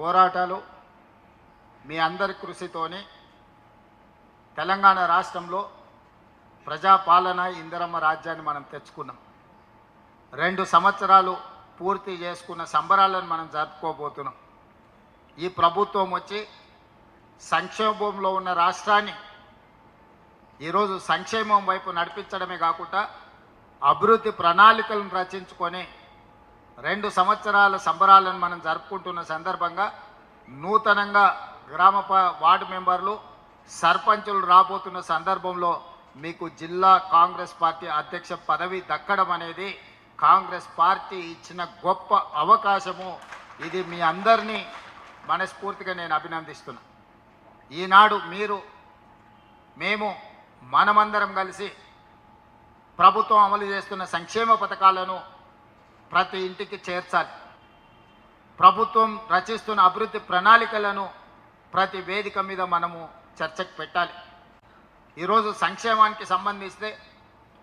పోరాటాలు మీ అందరి కృషితోని తెలంగాణ రాష్ట్రంలో ప్రజాపాలన ఇందిరమ్మ రాజ్యాన్ని మనం తెచ్చుకున్నాం. 2 సంవత్సరాలు పూర్తి చేసుకున్న సంబరాలను మనం జరుపుకోబోతున్నాం. ఈ ప్రభుత్వం వచ్చి సంక్షేమంలో ఉన్న రాష్ట్రాన్ని ఈరోజు సంక్షేమం వైపు నడిపించడమే కాకుండా అభివృద్ధి ప్రణాళికలను రచించుకొని 2 సంవత్సరాల సంబరాలను మనం జరుపుకుంటున్న సందర్భంగా నూతనంగా వార్డు మెంబర్లు సర్పంచులు రాబోతున్న సందర్భంలో మీకు జిల్లా కాంగ్రెస్ పార్టీ అధ్యక్ష పదవి దక్కడం అనేది కాంగ్రెస్ పార్టీ ఇచ్చిన గొప్ప అవకాశము. ఇది మీ అందరినీ మనస్ఫూర్తిగా నేను అభినందిస్తున్నా. ఈనాడు మేము మనమందరం కలిసి ప్రభుత్వం అమలు చేస్తున్న సంక్షేమ పథకాలను ప్రతి ఇంటికి చేర్చాలి. ప్రభుత్వం రచిస్తున్న అభివృద్ధి ప్రణాళికలను ప్రతి వేదిక మీద మనము చర్చకు పెట్టాలి. ఈరోజు సంక్షేమానికి సంబంధిస్తే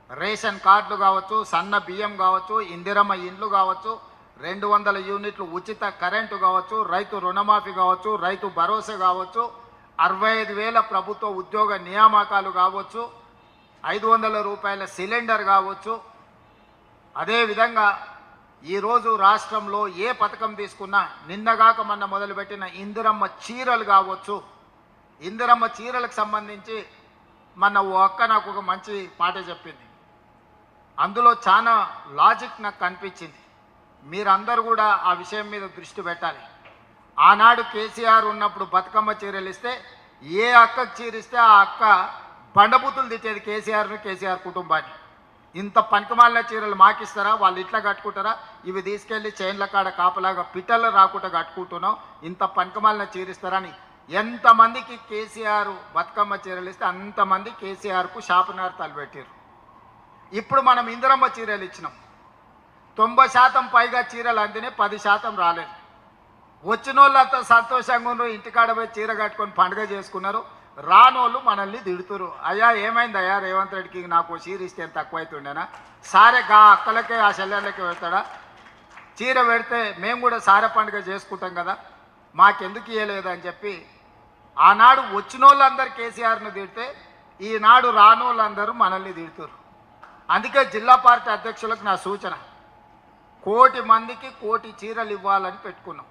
రేషన్ కార్డులు కావచ్చు, సన్న బియ్యం కావచ్చు, ఇందిరమ్మ ఇండ్లు కావచ్చు, 200 యూనిట్లు ఉచిత కరెంటు కావచ్చు, రైతు రుణమాఫీ కావచ్చు, రైతు భరోసా కావచ్చు, 65,000 ప్రభుత్వ ఉద్యోగ నియామకాలు కావచ్చు, 500 రూపాయల సిలిండర్ కావచ్చు. అదేవిధంగా ఈరోజు రాష్ట్రంలో ఏ పథకం తీసుకున్నా నిన్నగాక మొన్న మొదలుపెట్టిన ఇందిరమ్మ చీరలు కావచ్చు. ఇందిరమ్మ చీరలకు సంబంధించి మన ఓ అక్క నాకు ఒక మంచి మాట చెప్పింది. అందులో చాలా లాజిక్ నాకు కనిపించింది. మీరందరూ కూడా ఆ విషయం మీద దృష్టి పెట్టాలి. ఆనాడు కేసీఆర్ ఉన్నప్పుడు బతుకమ్మ చీరలు ఇస్తే ఏ అక్కకు చీరిస్తే ఆ అక్క బండబూతులు తెచ్చేది కేసీఆర్ కుటుంబాన్ని. ఇంత పనికిమాలిన చీరలు మాకిస్తారా, వాళ్ళు ఇట్లా కట్టుకుంటారా, ఇవి తీసుకెళ్ళి చైన్ల కాడ కాపలాగా పిట్టలు రాకుండా కట్టుకుంటున్నాం, ఇంత పనికిమాలిన చీరిస్తారని ఎంతమందికి కేసీఆర్ బతుకమ్మ చీరలు ఇస్తే అంతమంది కేసీఆర్కు శాపనార్థాలు పెట్టారు. ఇప్పుడు మనం ఇందిరమ్మ చీరలు ఇచ్చినాం. 90% పైగా చీరలు అందినే 10% రాలేదు. వచ్చిన వాళ్ళంతా సంతోషంగా ఉన్నారు, ఇంటికాడ పోయి చీర కట్టుకొని పండుగ చేసుకున్నారు. రానోళ్ళు మనల్ని తిడుతురు. అయ్యా ఏమైంది అయ్యా రేవంత్ రెడ్డికి నాకు చీర ఇస్తే ఎంత తక్కువ అవుతుండేనా, సారే గా అక్కలకే ఆ చెల్లెళ్ళకే పెడతాడా, చీర పెడితే మేము కూడా సారె పండుగ చేసుకుంటాం కదా, మాకెందుకు ఇవ్వలేదు అని చెప్పి ఆనాడు వచ్చిన వాళ్ళందరూ కేసీఆర్ను తిడితే ఈనాడు రానోళ్ళందరూ మనల్ని తిడుతురు. అందుకే జిల్లా పార్టీ అధ్యక్షులకు నా సూచన, 1,000,000 మందికి 1,000,000 చీరలు ఇవ్వాలని పెట్టుకున్నాం.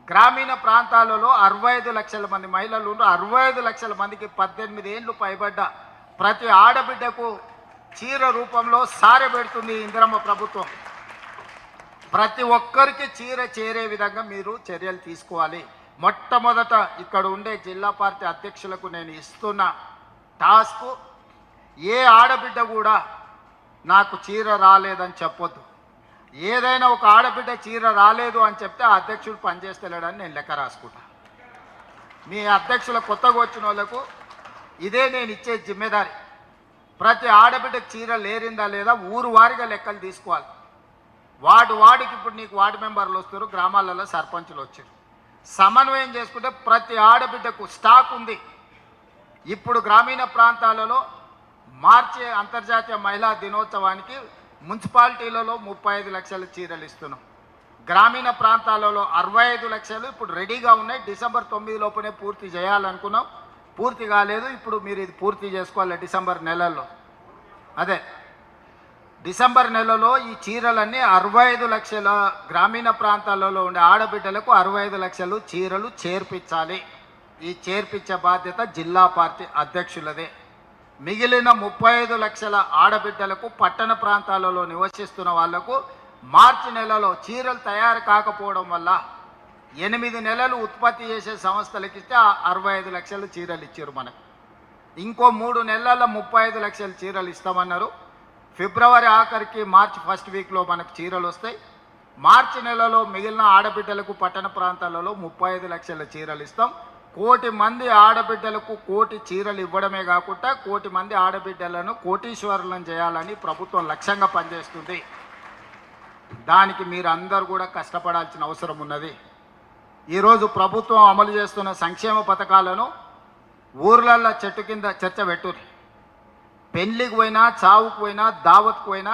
గ్రామీణ ప్రాంతాలలో 65 లక్షల మంది మహిళలు, 65 లక్షల మందికి 18 ఏళ్ళు పైబడ్డ ప్రతి ఆడబిడ్డకు చీర రూపంలో సారె పెడుతుంది ఇందిరమ్మ ప్రభుత్వం. ప్రతి ఒక్కరికి చీర చేరే విధంగా మీరు చర్యలు తీసుకోవాలి. మొట్టమొదట ఇక్కడ ఉండే జిల్లా పార్టీ అధ్యక్షులకు నేను ఇస్తున్న టాస్క్, ఏ ఆడబిడ్డ కూడా నాకు చీర రాలేదని చెప్పొద్దు. ఏదైనా ఒక ఆడబిడ్డ చీర రాలేదు అని చెప్తే ఆ అధ్యక్షుడు పనిచేస్తలేడని నేను లెక్క రాసుకుంటా. మీ అధ్యక్షుల కొత్తగా వచ్చిన వాళ్ళకు ఇదే నేను ఇచ్చే జిమ్మెదారి. ప్రతి ఆడబిడ్డకు చీర లేరిందా లేదా ఊరు వారిగా లెక్కలు తీసుకోవాలి. వార్డుకి ఇప్పుడు నీకు వార్డు మెంబర్లు వస్తారు, గ్రామాలలో సర్పంచులు వచ్చారు. సమన్వయం చేసుకుంటే ప్రతి ఆడబిడ్డకు స్టాక్ ఉంది. ఇప్పుడు గ్రామీణ ప్రాంతాలలో మార్చి అంతర్జాతీయ మహిళా దినోత్సవానికి మున్సిపాలిటీలలో 35 లక్షల చీరలు ఇస్తున్నాం. గ్రామీణ ప్రాంతాలలో 65 లక్షలు ఇప్పుడు రెడీగా ఉన్నాయి. డిసెంబర్ 9 లోపునే పూర్తి చేయాలనుకున్నాం, పూర్తి కాలేదు. ఇప్పుడు మీరు ఇది పూర్తి చేసుకోవాలి డిసెంబర్ నెలలో. అదే డిసెంబర్ నెలలో ఈ చీరలన్నీ 65 లక్షల గ్రామీణ ప్రాంతాలలో ఉండే ఆడబిడ్డలకు 65 లక్షలు చీరలు చేర్పించాలి. ఈ చేర్పించే బాధ్యత జిల్లా పార్టీ అధ్యక్షులదే. మిగిలిన 35 లక్షల ఆడబిడ్డలకు పట్టణ ప్రాంతాలలో నివసిస్తున్న వాళ్లకు మార్చి నెలలో చీరలు తయారు కాకపోవడం వల్ల 8 నెలలు ఉత్పత్తి చేసే సంస్థలకు ఇస్తే 65 లక్షల చీరలు ఇచ్చారు మనకు. ఇంకో 3 నెలల్లో 35 లక్షల చీరలు ఇస్తామన్నారు. ఫిబ్రవరి ఆఖరికి మార్చి ఫస్ట్ వీక్లో మనకు చీరలు వస్తాయి. మార్చి నెలలో మిగిలిన ఆడబిడ్డలకు పట్టణ ప్రాంతాలలో 35 లక్షల చీరలు ఇస్తాం. 1,000,000 మంది ఆడబిడ్డలకు 1,000,000 చీరలు ఇవ్వడమే కాకుండా 1,000,000 మంది ఆడబిడ్డలను కోటీశ్వరులను చేయాలని ప్రభుత్వం లక్ష్యంగా పనిచేస్తుంది. దానికి మీరు అందరూ కూడా కష్టపడాల్సిన అవసరం ఉన్నది. ఈరోజు ప్రభుత్వం అమలు చేస్తున్న సంక్షేమ పథకాలను ఊర్లల్లో చెట్టు కింద చర్చ పెట్టుర్రి. పెళ్లికి పోయినా, చావుకు పోయినా, దావత్కు పోయినా